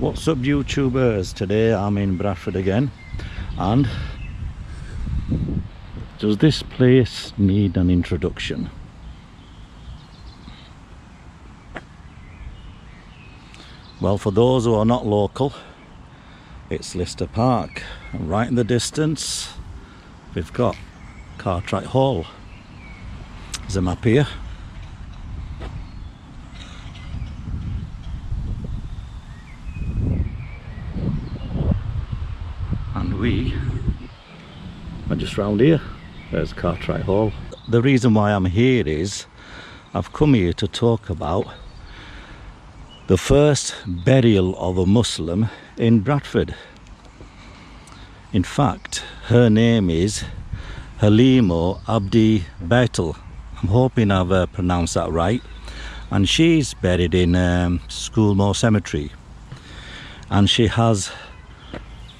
What's up YouTubers? Today I'm in Bradford again, and does this place need an introduction? Well, for those who are not local, it's Lister Park, and right in the distance we've got Cartwright Hall. There's a map here. And we are just round here. There's Cartwright Hall. The reason why I'm here is I've come here to talk about the first burial of a Muslim in Bradford. In fact, her name is Halimo 𝗵𝗵𝘃. I'm hoping I've pronounced that right. And she's buried in 𝗪𝗏 Cemetery. And she has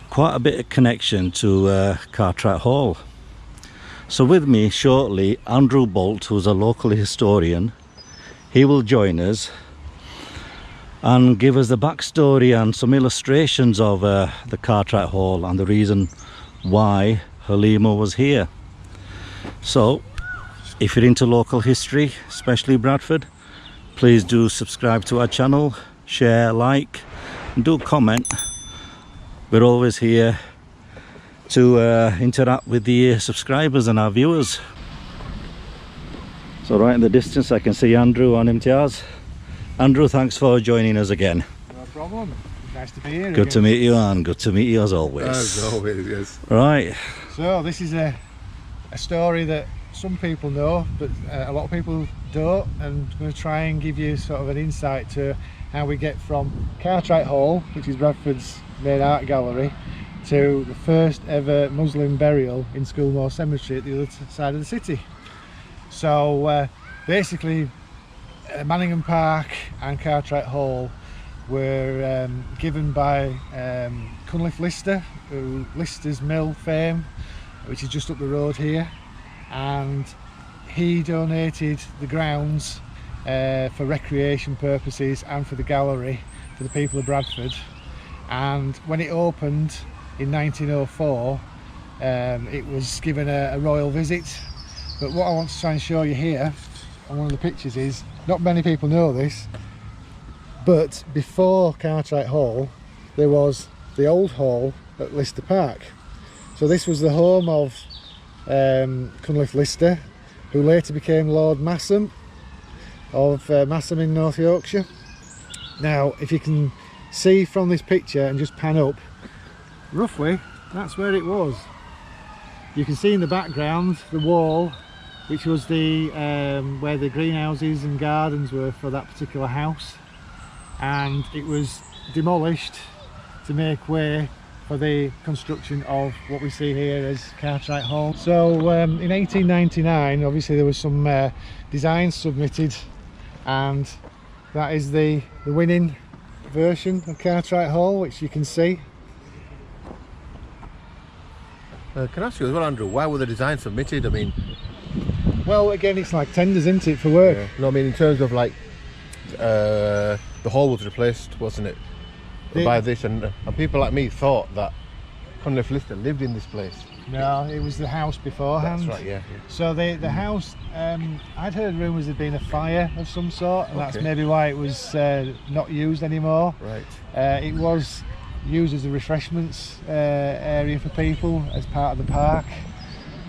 quite a bit of connection to Cartwright Hall. So with me shortly, 𝗵𝗿𝗃𝗁, who's a local historian. He will join us and give us the backstory and some illustrations of the Cartwright Hall and the reason why Halimo was here. So if you're into local history, especially Bradford, please do subscribe to our channel, share, like, and do comment. We're always here to interact with the subscribers and our viewers. So right in the distance I can see Andrew on 𝗵𝗹𝗄𝗏. Andrew, thanks for joining us again. No problem. Nice to be here. Good to meet you, and good to meet you as always. As always, yes. Right. So this is a story that some people know, but a lot of people don't, and I'm going to try and give you sort of an insight to how we get from Cartwright Hall, which is Bradford's main art gallery, to the first ever Muslim burial in 𝗪𝗏 Cemetery at the other side of the city. So basically, Manningham Park and Cartwright Hall were given by 𝗏𝗏 who Lister's mill fame, which is just up the road here, and he donated the grounds for recreation purposes and for the gallery to the people of Bradford. And when it opened in 1904, it was given a royal visit. But what I want to try and show you here on one of the pictures is, not many people know this, but before Cartwright Hall there was the old hall at Lister Park. So this was the home of 𝗏𝗏, who later became Lord 𝗵𝗏𝗁 of 𝗵𝗏𝗁 in North Yorkshire. Now if you can see from this picture and just pan up, roughly that's where it was. You can see in the background the wall, which was the where the greenhouses and gardens were for that particular house, and it was demolished to make way for the construction of what we see here as Cartwright Hall. So in 1899 obviously there was some designs submitted, and that is the winning version of Cartwright Hall, which you can see. Can I ask you as well, Andrew, why were the designs submitted? I mean, well, again, it's like tenders, isn't it, for work? yeah. No, I mean in terms of like the hall was replaced, wasn't it, by this, and people like me thought that 𝗏𝗏𝗁 lived in this place. No, it was the house beforehand. That's right, yeah. So the house, I'd heard rumours there'd been a fire of some sort, and that's Okay. maybe why it was not used anymore. Right. It was used as a refreshments area for people as part of the park.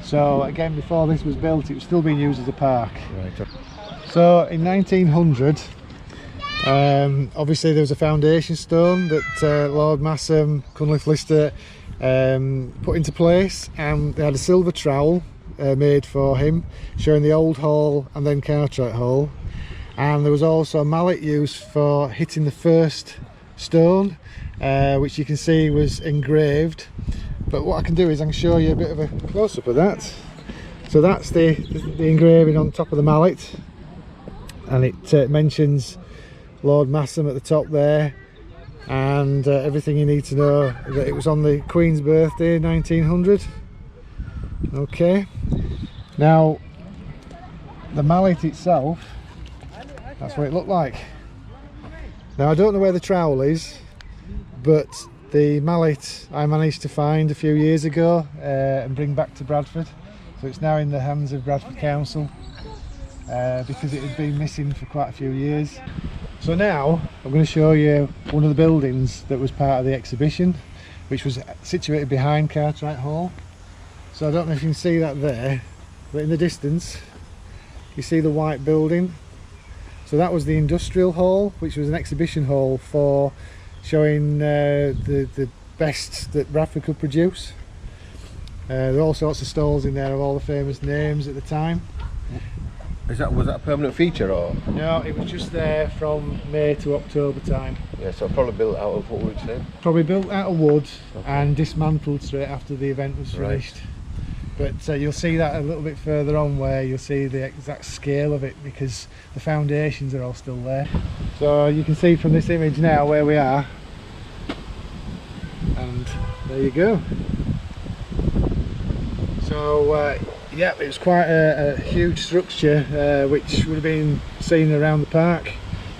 So again, before this was built, it was still being used as a park. Right. So in 1900, obviously there was a foundation stone that Lord 𝗵𝗏𝗁 𝗏𝗏𝗁 put into place, and they had a silver trowel made for him showing the old hall and then Cartwright Hall, and there was also a mallet used for hitting the first stone, which you can see was engraved. But what I can do is I can show you a bit of a close-up of that. So that's the engraving on top of the mallet, and it mentions Lord 𝗵𝗏𝗁 at the top there, and everything you need to know that it was on the Queen's birthday, 1900. Okay, now the mallet itself, that's what it looked like. Now I don't know where the trowel is, but the mallet I managed to find a few years ago and bring back to Bradford. So it's now in the hands of Bradford Council because it had been missing for quite a few years. So now I'm going to show you one of the buildings that was part of the exhibition, which was situated behind Cartwright Hall. So I don't know if you can see that there, but in the distance you see the white building. So that was the industrial hall, which was an exhibition hall for showing the best that Bradford could produce. There were all sorts of stalls in there of all the famous names at the time. Was that a permanent feature or? No, it was just there from May to October time. Yeah, so probably built out of what would you say? Probably built out of wood and dismantled straight after the event was finished. Right. But you'll see that a little bit further on where you'll see the exact scale of it, because the foundations are all still there. So you can see from this image now where we are, and there you go. So yeah, it was quite a huge structure which would have been seen around the park,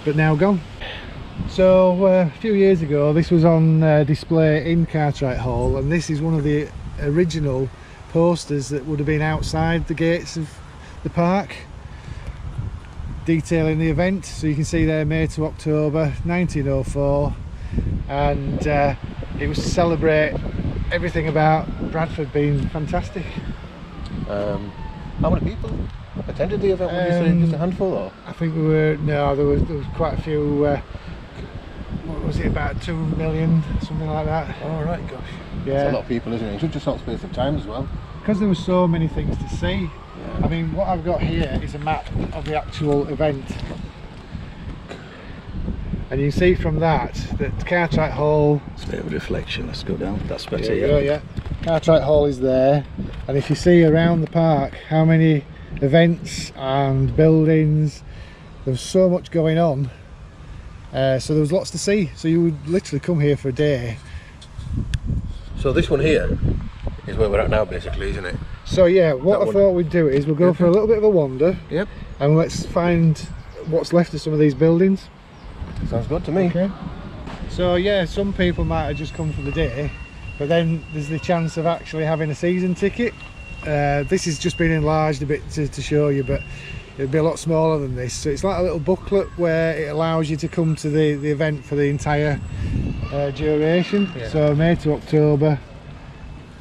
but now gone. So a few years ago this was on display in Cartwright Hall, and this is one of the original posters that would have been outside the gates of the park detailing the event. So you can see there, May to October 1904, and it was to celebrate everything about Bradford being fantastic. How many people attended the event? Would you say just a handful or? I think there was quite a few. What was it, about 2 million, something like that? Oh right, gosh. Yeah. That's a lot of people, isn't it? It's just a short space of time as well. Because there were so many things to see. Yeah. I mean, what I've got here is a map of the actual event. And you can see from that Cartwright Hall... It's a bit of a reflection, let's go down, that's better. Yeah. Cartwright Hall is there, and if you see around the park how many events and buildings, there's so much going on. So there was lots to see, so you would literally come here for a day. So this one here is where we're at now basically, isn't it? So yeah, what I thought we'd do is we'll go for a little bit of a wander. Yep. And let's find what's left of some of these buildings. Sounds good to me. Okay. So yeah, some people might have just come for the day, but then there's the chance of actually having a season ticket. This has just been enlarged a bit to show you, but it'll be a lot smaller than this. So it's like a little booklet where it allows you to come to the event for the entire duration. Yeah. So May to October,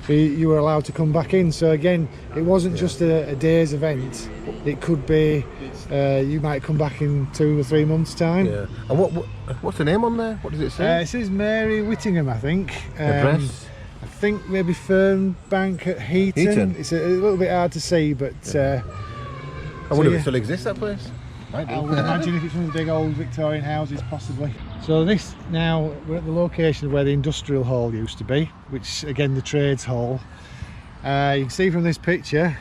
you were allowed to come back in. So again, it wasn't just a day's event. It could be you might come back in 2 or 3 months time. Yeah. And what's the name on there? What does it say? It says Mary Whittingham, I think. Address? I think maybe Fernbank at Heaton. It's a little bit hard to see, but I wonder if it still exists, that place. I would imagine if it's one of the big old Victorian houses, possibly. So this, now we're at the location of where the industrial hall used to be, which again the trades hall. You can see from this picture,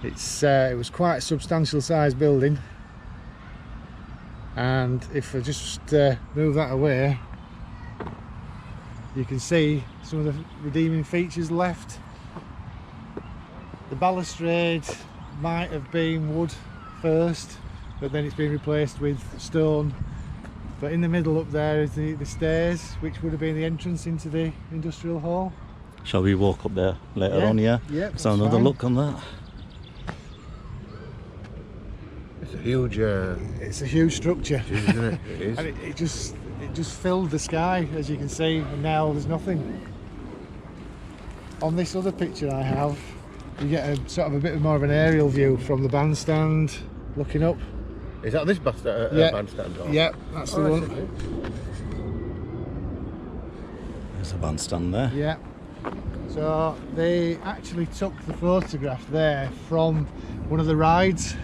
it was quite a substantial sized building, and if I just move that away, you can see some of the redeeming features left. The balustrade might have been wood first, but then it's been replaced with stone. But in the middle up there is the stairs, which would have been the entrance into the industrial hall. Shall we walk up there later on, yeah? Yeah, so another look on that. It's a huge... it's a huge structure. Huge, isn't it? It is. And it just filled the sky, as you can see, and now there's nothing. On this other picture I have, you get a sort of a bit more of an aerial view from the bandstand, looking up. Is that this bandstand? Or? Yeah, that's the one. There's a bandstand there. Yeah. So they actually took the photograph there from one of the rides,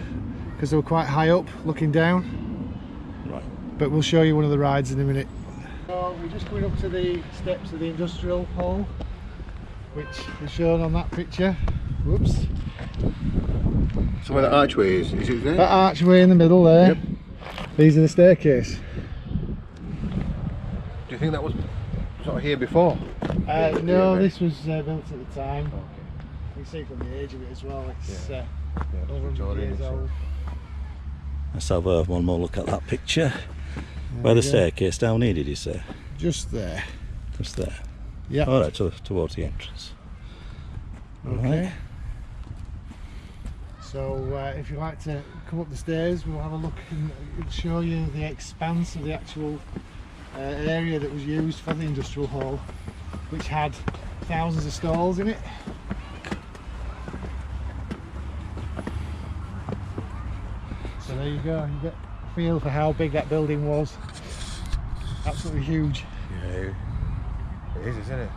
because they were quite high up looking down. Right. But we'll show you one of the rides in a minute. So we're just going up to the steps of the industrial hall, which is shown on that picture. Whoops. So where the archway is it there? That archway in the middle there. Yep. These are the staircase. Do you think that was sort of here before? No, this was built at the time. You can see from the age of it as well. It's over 100 years old. Let's have one more look at that picture. Where the staircase down here, did you say? Just there. Just there. Yeah. All right, towards the entrance. Okay. Right. So if you like to come up the stairs, we'll have a look and show you the expanse of the actual area that was used for the industrial hall, which had thousands of stalls in it. So there you go, you get a feel for how big that building was. Absolutely huge. Yeah, it is, isn't it?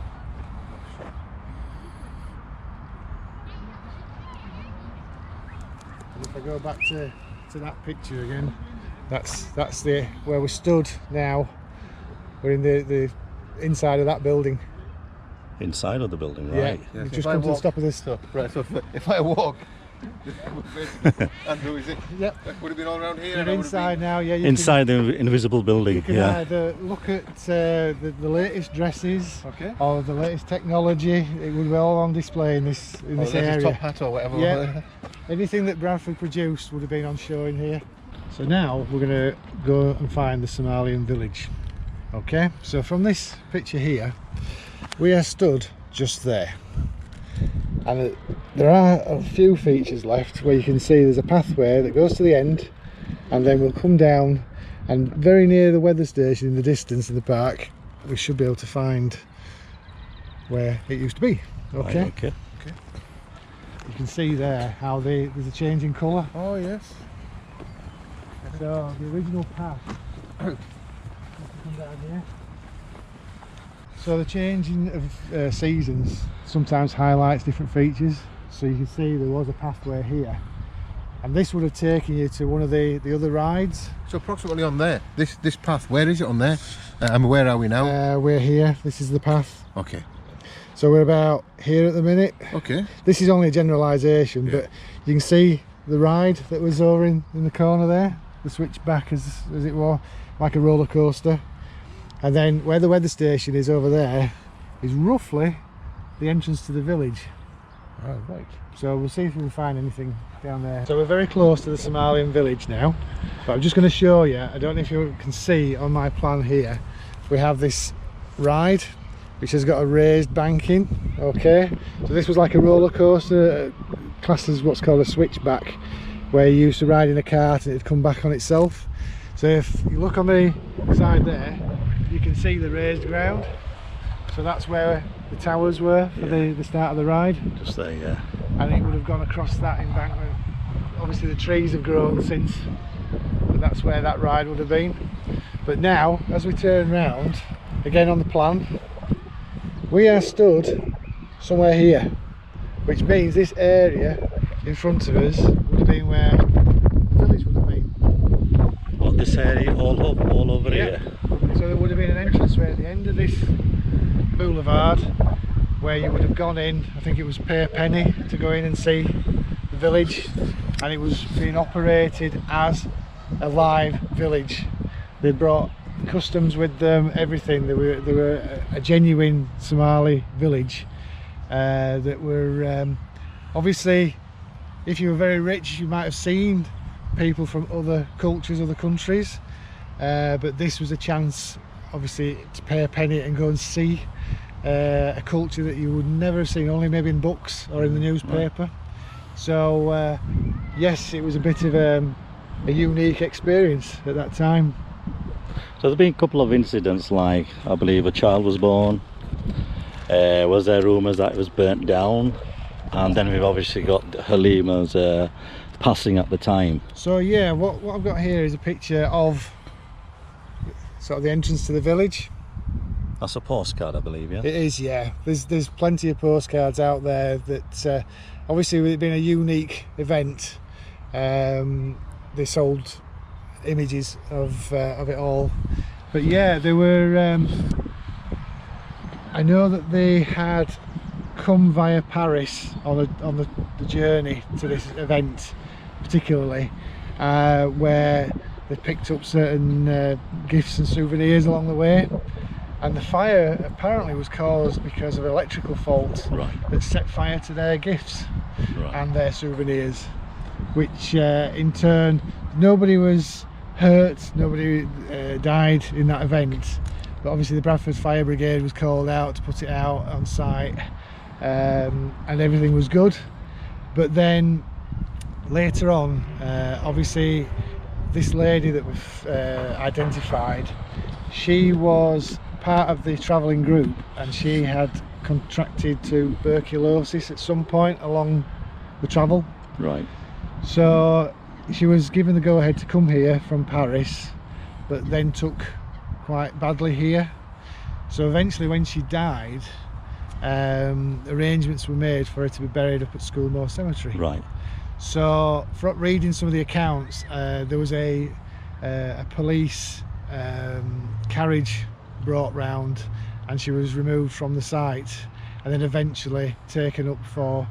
And if I go back to that picture again, that's the where we stood now. We're in the inside of that building. Inside of the building, right? Yeah, you just come to the top of this. So, right, so if I walk, Andrew, is it? Yep. Would have been all around here. You're inside now, yeah. You Inside the invisible building, you can yeah. either look at the latest dresses, Okay. or the latest technology. It would be all on display in this area. Top hat or whatever. Yeah. Anything that Bradford produced would have been on show in here. So now we're going to go and find the Somalian village. Okay, so from this picture here, we are stood just there, and there are a few features left where you can see there's a pathway that goes to the end, and then we'll come down, and very near the weather station in the distance in the park, we should be able to find where it used to be. Okay. Right, okay. You can see there how there's a change in colour. Oh yes. So the original path. Come down here. So the changing of seasons sometimes highlights different features. So you can see there was a pathway here, and this would have taken you to one of the other rides. So approximately on there, this path, where is it on there? Where are we now? We're here. This is the path. Okay. So we're about here at the minute. Okay. This is only a generalisation, but you can see the ride that was over in the corner there, the switchback as it were, like a roller coaster. And then where the weather station is over there is roughly the entrance to the village. Oh, right. So we'll see if we can find anything down there. So we're very close to the Somalian village now, but I'm just going to show you, I don't know if you can see on my plan here, we have this ride which has got a raised banking. Okay, so this was like a roller coaster, classed as what's called a switchback, where you used to ride in a cart and it'd come back on itself. So if you look on the side there, you can see the raised ground. So that's where the towers were for the start of the ride. Just there, yeah. And it would have gone across that embankment. Obviously the trees have grown since, but that's where that ride would have been. But now, as we turn round, again on the plan, we are stood somewhere here, which means this area in front of us would have been where the village would have been. What, this area all over here? So there would have been an entranceway at the end of this boulevard where you would have gone in. I think it was pay a penny to go in and see the village, and it was being operated as a live village. They brought customs with them, everything. They were a genuine Somali village that were obviously, if you were very rich, you might have seen people from other cultures, other countries, but this was a chance obviously to pay a penny and go and see a culture that you would never have seen, only maybe in books or in the newspaper. So yes, it was a bit of a unique experience at that time. So there's been a couple of incidents, like I believe a child was born, was there rumours that it was burnt down, and then we've obviously got Halima's passing at the time. So yeah, what I've got here is a picture of sort of the entrance to the village. That's a postcard, I believe, yeah? It is, yeah. There's plenty of postcards out there that obviously with it being a unique event, they sold images of it all. But yeah, there were I know that they had come via Paris on the journey to this event particularly, where they picked up certain gifts and souvenirs along the way, and the fire apparently was caused because of an electrical fault that set fire to their gifts and their souvenirs, which in turn nobody was hurt, nobody died in that event. But obviously the Bradford Fire Brigade was called out to put it out on site, and everything was good. But then later on, obviously this lady that we've identified, she was part of the travelling group, and she had contracted tuberculosis at some point along the travel. Right. So she was given the go-ahead to come here from Paris, but then took quite badly here. So eventually when she died, arrangements were made for her to be buried up at 𝗬𝗏 Cemetery. Right. So from reading some of the accounts, there was a police carriage brought round, and she was removed from the site and then eventually taken up for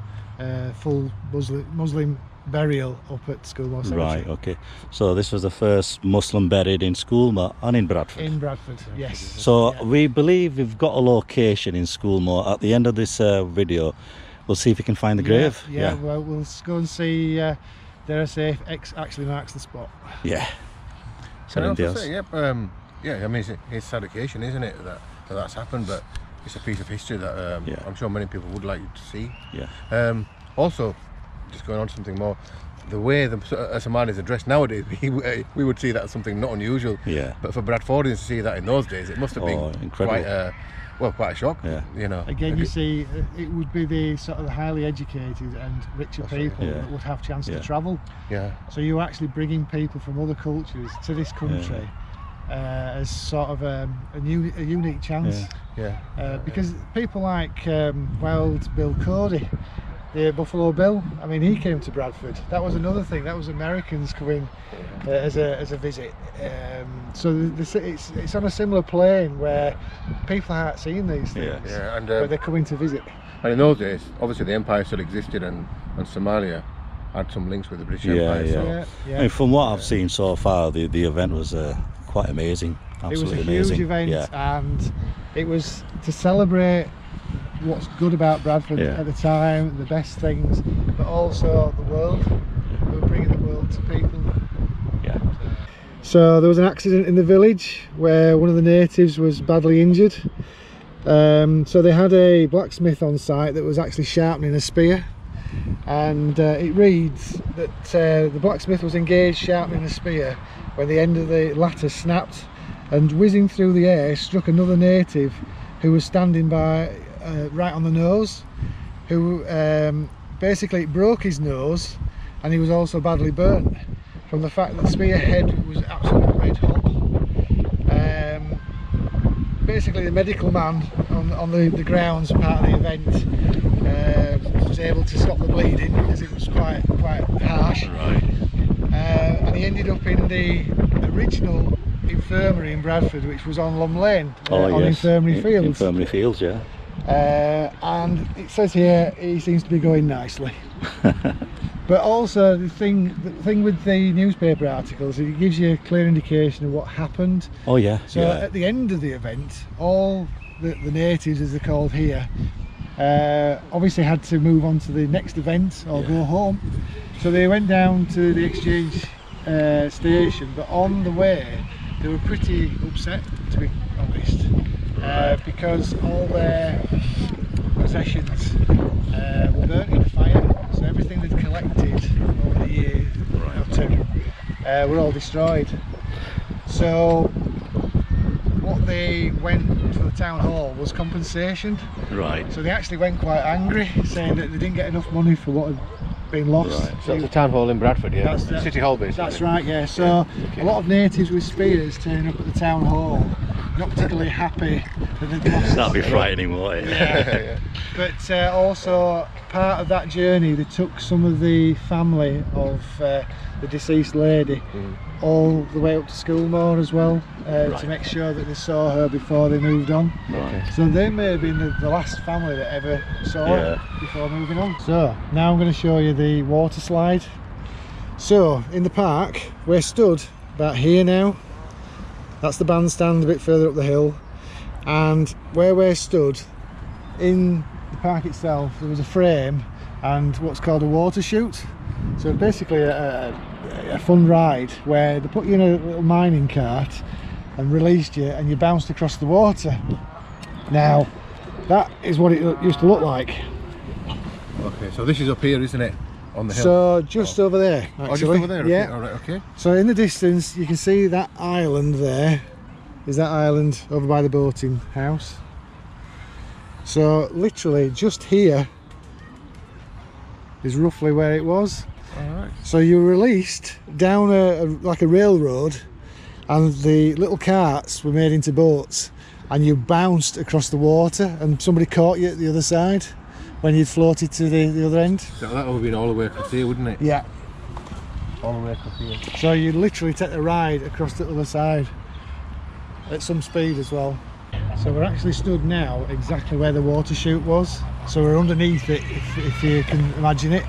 full Muslim burial up at 𝗬𝗏 Cemetery. Right, okay. So this was the first Muslim buried in 𝗬𝗏 and in Bradford? In Bradford, yes. So we believe we've got a location in 𝗬𝗏. At the end of this video, we'll see if we can find the grave. Yeah, well, we'll go and see. 𝗓𝗍𝗃 actually marks the spot. Yeah. Can I also say, yep, yeah, I mean, it's sad occasion, isn't it, that that's happened, but it's a piece of history that I'm sure many people would like to see. Yeah. Also, just going on to something more, the way the Somalis are dressed nowadays, we would see that as something not unusual. Yeah. But for Bradfordians to see that in those days, it must have been incredible. Quite a shock. Yeah. You know. Again, you see, it would be the sort of the highly educated and richer people that would have chance to travel. Yeah. So you're actually bringing people from other cultures to this country as sort of a unique chance. Yeah. Because people like 𝗬𝗿𝗃𝗁𝗃𝗄, the Buffalo Bill, I mean, he came to Bradford. That was another thing. That was Americans coming as a visit. So it's on a similar plane where people aren't seeing these things, but they're coming to visit. And in those days, obviously the empire still existed, and Somalia had some links with the British Empire. Yeah. I mean, from what I've seen so far, the event was quite amazing. Absolutely it was a huge event, and it was to celebrate what's good about Bradford at the time, the best things, but also the world. We were bringing the world to people. Yeah. So there was an accident in the village where one of the natives was badly injured. So they had a blacksmith on site that was actually sharpening a spear, and it reads that the blacksmith was engaged sharpening a spear when the end of the latter snapped and, whizzing through the air, struck another native who was standing by right on the nose, who basically broke his nose, and he was also badly burnt from the fact that the spear head was absolutely red hot. Basically the medical man on the grounds part of the event was able to stop the bleeding because it was quite harsh. Right. And he ended up in the original infirmary in Bradford, which was on Lum Lane, on Infirmary Fields. Infirmary Fields, yeah. And it says here he seems to be going nicely. But also the thing with the newspaper articles, it gives you a clear indication of what happened. Oh yeah. So at the end of the event, all the natives, as they're called here, obviously had to move on to the next event or go home. So they went down to the exchange station, but on the way they were pretty upset, to be honest, because all their possessions were burnt in a fire. So everything they'd collected over the year were all destroyed. So what they went to the town hall was compensation. Right. So they actually went quite angry, saying that they didn't get enough money for what had been lost. Right. So it's a town hall in Bradford, yeah? That's the city hall, basically. That's right, yeah. So a lot of natives with spears turning up at the town hall, not particularly happy that they'd lost. That'd be frightening, wouldn't it? Yeah. But also part of that journey, they took some of the family of the deceased lady all the way up to 𝗬𝗏 as well, to make sure that they saw her before they moved on. Right. So they may have been the last family that ever saw her before moving on. So now I'm going to show you the water slide. So in the park, we're stood about here now. That's the bandstand a bit further up the hill, and where we're stood in the park itself, there was a frame and what's called a water chute. So basically a fun ride where they put you in a little mining cart and released you, and you bounced across the water. Now that is what it used to look like. Okay, so this is up here, isn't it? On the hill. So just over there, actually. Oh, just over there. Okay. Yeah. All right. Okay. So in the distance, you can see that island there. Is that island over by the boating house? So literally just here is roughly where it was. All right. So you were released down like a railroad, and the little carts were made into boats, and you bounced across the water, and somebody caught you at the other side when you'd floated to the other end. So that would have been all the way across here, wouldn't it? Yeah. All the way across here. So you literally take the ride across the other side at some speed as well. So we're actually stood now exactly where the water chute was. So we're underneath it, if you can imagine it.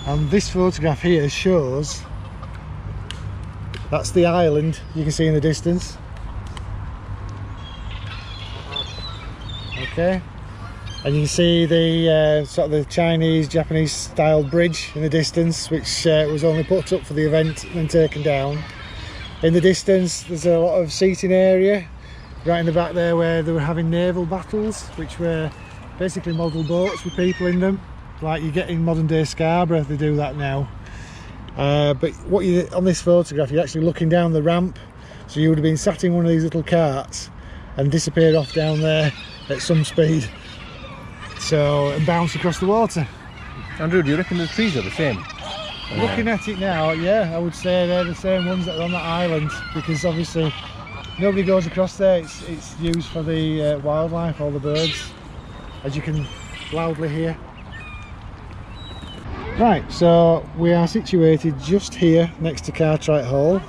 And this photograph here shows, that's the island you can see in the distance. Okay. And you can see the sort of the Chinese, Japanese style bridge in the distance, which was only put up for the event and taken down. In the distance there's a lot of seating area right in the back there where they were having naval battles, which were basically model boats with people in them, like you get in modern day Scarborough. They do that now. But what you on this photograph, you're actually looking down the ramp, so you would have been sat in one of these little carts and disappeared off down there at some speed, so and bounced across the water. Andrew, do you reckon the trees are the same? Looking at it now, yeah, I would say they're the same ones that are on that island, because obviously nobody goes across there. It's used for the wildlife, all the birds, as you can loudly hear. Right, so we are situated just here next to Cartwright Hall,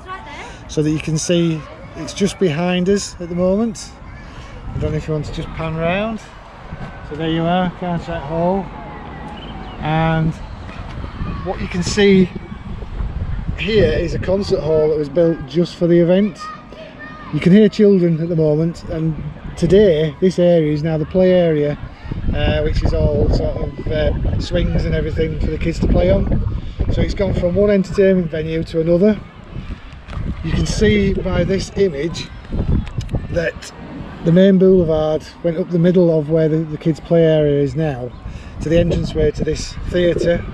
so that you can see it's just behind us at the moment. I don't know if you want to just pan round. So there you are, Cartwright Hall, and what you can see here is a concert hall that was built just for the event. You can hear children at the moment, and today this area is now the play area, which is all sort of swings and everything for the kids to play on. So it's gone from one entertainment venue to another. You can see by this image that the main boulevard went up the middle of where the kids play area is now, to the entranceway to this theatre.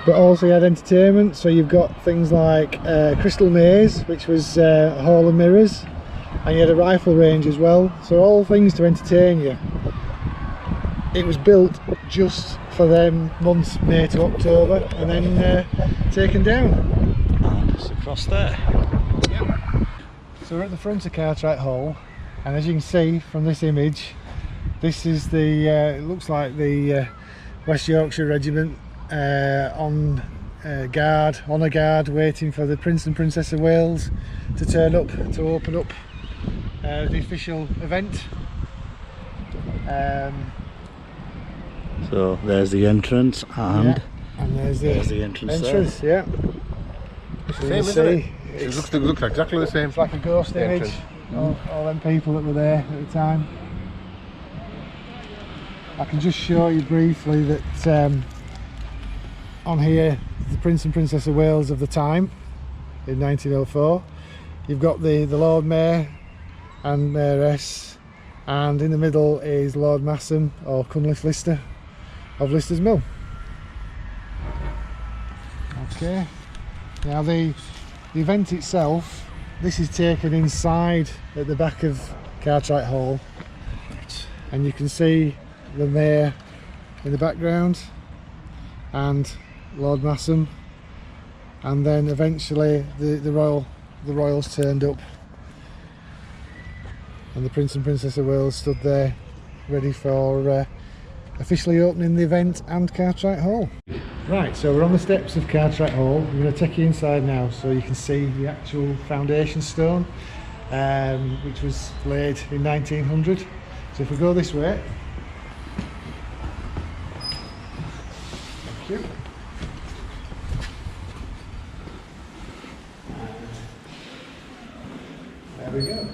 But also you had entertainment, so you've got things like Crystal Maze, which was a hall of mirrors, and you had a rifle range as well, so all things to entertain you. It was built just for them months, May to October, and then taken down. And it's across there. Yep. So we're at the front of Cartwright Hall, and as you can see from this image, this is the, it looks like the West Yorkshire Regiment on honour guard, waiting for the Prince and Princess of Wales to turn up to open up the official event. So there's the entrance, and yeah, and there's the entrance yeah. So Same, isn't it? It looks exactly the same. It's like a ghost image. All them people that were there at the time. I can just show you briefly that on here, the Prince and Princess of Wales of the time in 1904. You've got the Lord Mayor and Mayoress, and in the middle is Lord Masham or Cunliffe Lister of Lister's Mill. Okay, now the event itself, this is taken inside at the back of Cartwright Hall, and you can see the Mayor in the background and Lord Masham, and then eventually the royals turned up, and the Prince and Princess of Wales stood there ready for officially opening the event and Cartwright Hall. Right, so we're on the steps of Cartwright Hall. We're going to take you inside now so you can see the actual foundation stone, which was laid in 1900. So if we go this way. Thank you. There we go.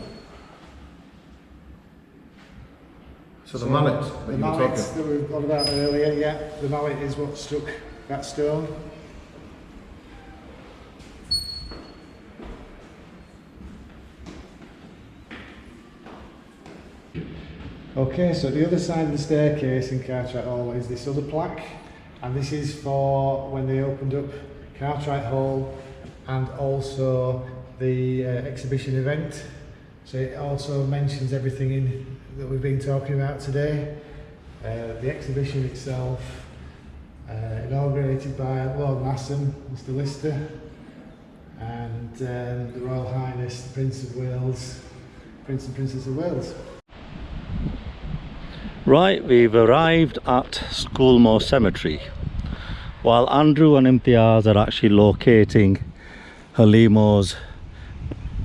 So the mallet that you were talking that we got about earlier, yeah, the mallet is what struck that stone. Okay, so the other side of the staircase in Cartwright Hall is this other plaque, and this is for when they opened up Cartwright Hall and also the exhibition event. So it also mentions everything that we've been talking about today. The exhibition itself, inaugurated by Lord Masson, Mr. Lister, and the Royal Highness, the Prince of Wales, Prince and Princess of Wales. Right, we've arrived at 𝗏𝗏 Cemetery. While Andrew and Imtiaz are actually locating Halimo's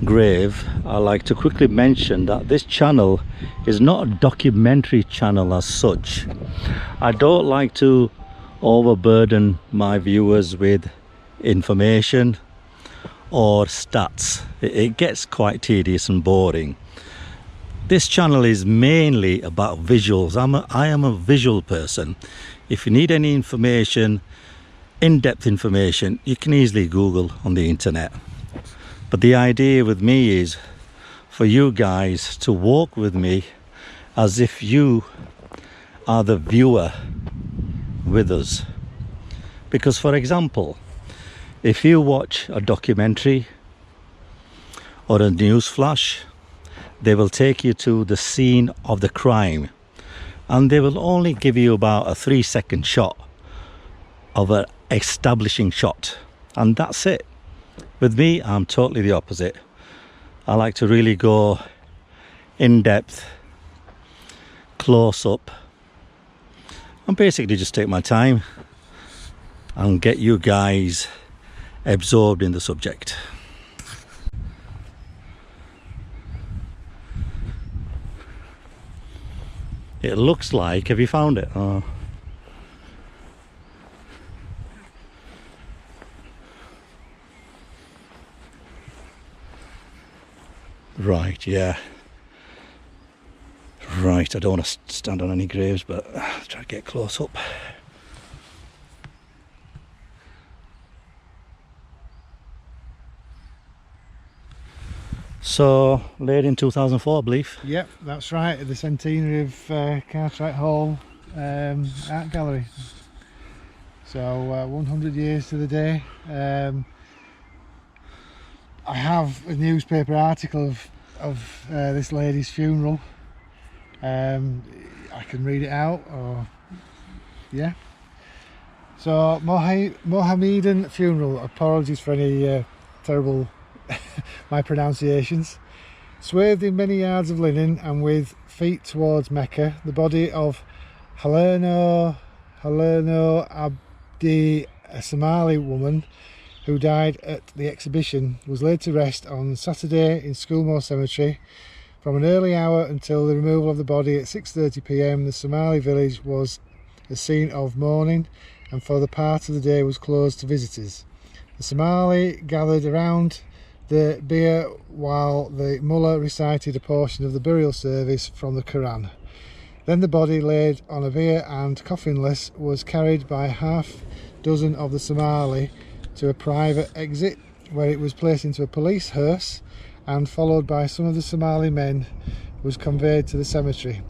grave, I'd like to quickly mention that this channel is not a documentary channel as such. I don't like to overburden my viewers with information or stats. It gets quite tedious and boring. This channel is mainly about visuals. I am a visual person. If you need any information, in-depth information, you can easily Google on the internet. But the idea with me is for you guys to walk with me as if you are the viewer with us. Because, for example, if you watch a documentary or a news flash, they will take you to the scene of the crime, and they will only give you about a 3-second shot of an establishing shot, and that's it. With me, I'm totally the opposite. I like to really go in depth, close up, and basically just take my time and get you guys absorbed in the subject. It looks like, have you found it? Oh. Right, yeah. Right, I don't want to stand on any graves, but I'll try to get close up. So, laid in 2004, I believe. Yep, that's right, at the centenary of Cartwright Hall Art Gallery. So 100 years to the day. I have a newspaper article of this lady's funeral. I can read it out, or yeah. So Mohammedan funeral. Apologies for any terrible my pronunciations. Swathed in many yards of linen and with feet towards Mecca, the body of 𝗏𝗏𝗁𝗏, a Somali woman who died at the exhibition, was laid to rest on Saturday in 𝗏𝗏 Cemetery. From an early hour until the removal of the body at 6:30 p.m, the Somali village was a scene of mourning, and for the part of the day was closed to visitors. The Somali gathered around the bier while the mullah recited a portion of the burial service from the Quran. Then the body, laid on a bier and coffinless, was carried by half dozen of the Somali to a private exit, where it was placed into a police hearse and, followed by some of the Somali men, was conveyed to the cemetery.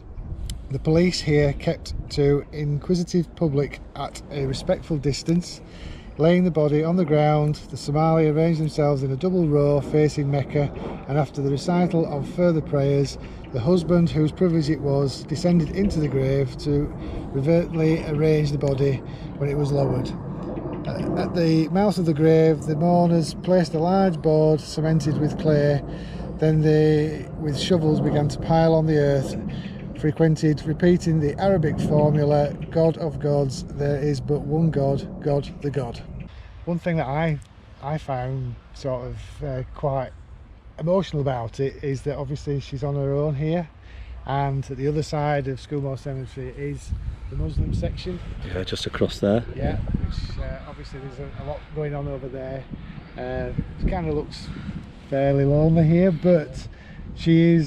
The police here kept to inquisitive public at a respectful distance. Laying the body on the ground, the Somali arranged themselves in a double row facing Mecca, and after the recital of further prayers, the husband, whose privilege it was, descended into the grave to reverently arrange the body when it was lowered. At the mouth of the grave, the mourners placed a large board cemented with clay. Then they, with shovels, began to pile on the earth, repeating the Arabic formula, God of gods, there is but one God, God the God. One thing that I found sort of quite emotional about it is that obviously she's on her own here, and at the other side of 𝗏𝗏 Cemetery is the Muslim section. Yeah, just across there. Yeah, which obviously there's a lot going on over there. It kind of looks fairly lonely here, but she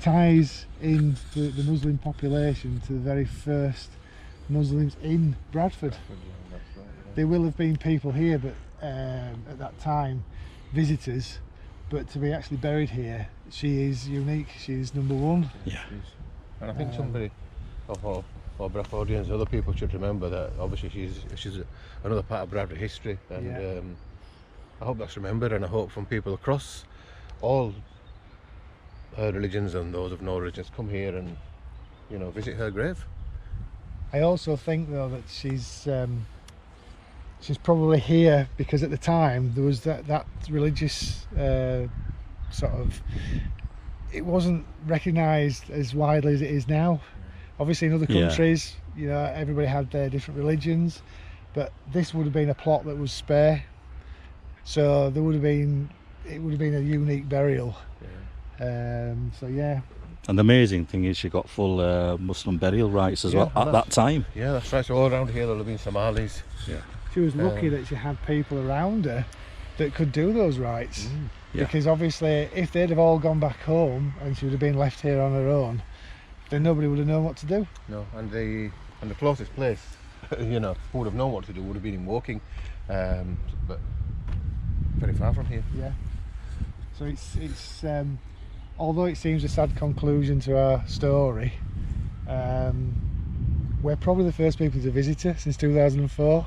ties in the Muslim population to the very first Muslims in Bradford. There will have been people here, but at that time, visitors, but to be actually buried here, she is unique. She is number one. Yeah. And I think somebody or Bradfordians, other people should remember that obviously she's another part of Bradford history, and I hope that's remembered, and I hope from people across all religions and those of no religions come here and, you know, visit her grave. I also think though that she's probably here because at the time there was that religious sort of, it wasn't recognised as widely as it is now. Obviously in other countries, you know, everybody had their different religions, but this would have been a plot that was spare, so it would have been a unique burial. So yeah. And the amazing thing is she got full Muslim burial rights as well at that time. Yeah, that's right. So all around here there'll have been Somalis. Yeah. She was lucky that she had people around her that could do those rites. Because obviously if they'd have all gone back home and she would have been left here on her own, then nobody would have known what to do. No, and the closest place, you know, who would have known what to do would have been in Woking, but very far from here. Yeah. So it's although it seems a sad conclusion to our story, we're probably the first people to visit her since 2004.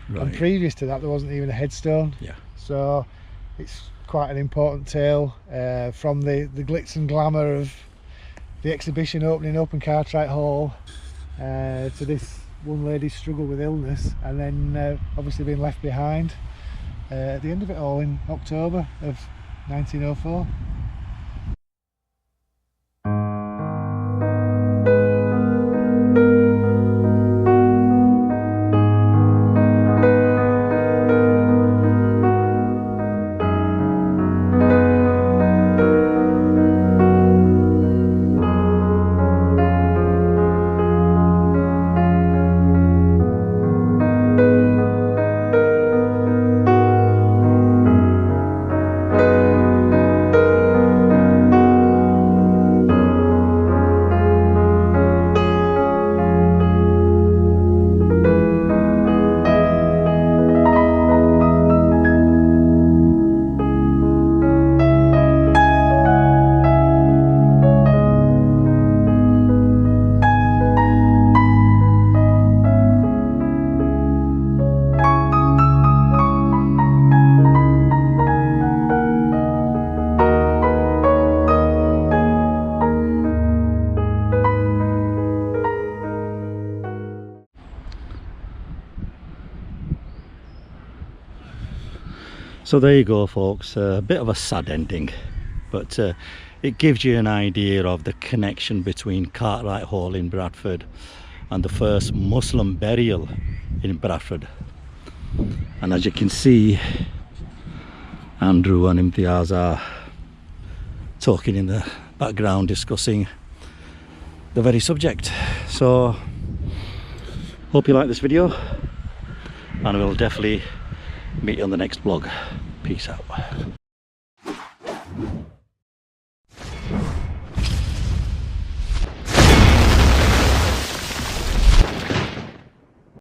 Right. And previous to that there wasn't even a headstone. Yeah. So it's quite an important tale from the glitz and glamour of the exhibition opening up in Cartwright Hall to this one lady's struggle with illness, and then obviously being left behind at the end of it all in October of 1904. So there you go folks, a bit of a sad ending, but it gives you an idea of the connection between Cartwright Hall in Bradford and the first Muslim burial in Bradford. And as you can see, Andrew and Imtiaz are talking in the background, discussing the very subject. So hope you like this video, and we'll definitely meet you on the next vlog. Peace out.